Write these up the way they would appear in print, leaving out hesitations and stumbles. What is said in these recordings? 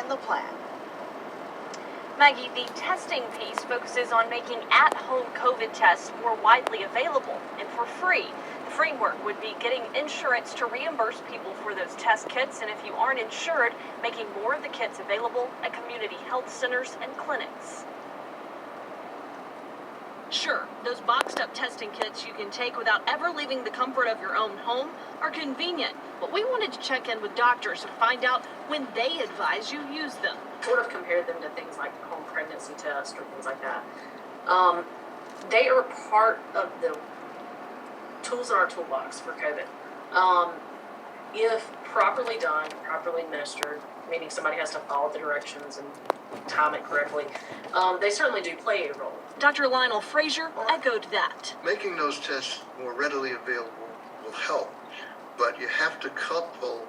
the plan. Maggie, the testing piece focuses on making at-home COVID tests more widely available and for free. The framework would be getting insurance to reimburse people for those test kits, and if you aren't insured, making more of the kits available at community health centers and clinics. Sure, those boxed up testing kits you can take without ever leaving the comfort of your own home are convenient, but we wanted to check in with doctors to find out when they advise you use them. Sort of compare them to things like home pregnancy test or things like that. They are part of the tools in our toolbox for COVID. If properly done, properly administered, meaning somebody has to follow the directions and time it correctly, they certainly do play a role. Dr. Lionel Fraser echoed that. Making those tests more readily available will help, but you have to couple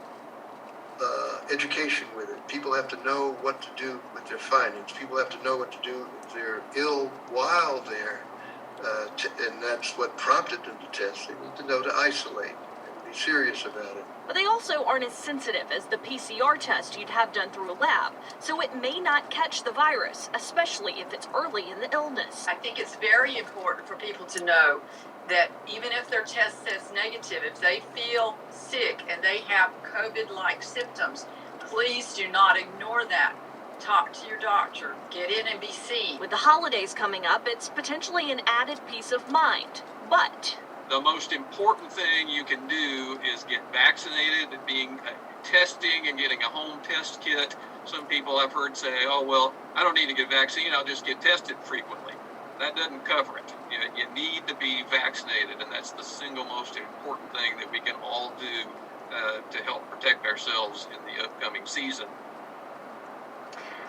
education with it. People have to know what to do with their findings. People have to know what to do if they're ill while they're, and that's what prompted them to test. They need to know to isolate and be serious about it. But they also aren't as sensitive as the PCR test you'd have done through a lab, so it may not catch the virus, especially if it's early in the illness. I think it's very important for people to know that even if their test says negative, if they feel sick and they have COVID-like symptoms, please do not ignore that. Talk to your doctor. Get in and be seen. With the holidays coming up, it's potentially an added peace of mind. But the most important thing you can do is get vaccinated, testing and getting a home test kit. Some people I've heard say, oh, well, I don't need to get a vaccine, I'll just get tested frequently. That doesn't cover it. You need to be vaccinated, and that's the single most important thing that we can all do to help protect ourselves in the upcoming season.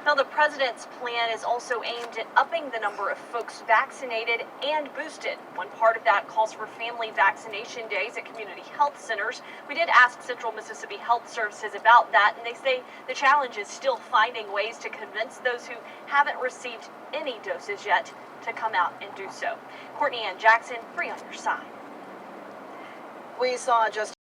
now the president's plan is also aimed at upping the number of folks vaccinated and boosted. One part of that calls for family vaccination days at community health centers. We did ask Central Mississippi Health Services about that, and they say the challenge is still finding ways to convince those who haven't received any doses yet to come out and do so. Courtney and Jackson, free on your side. We saw just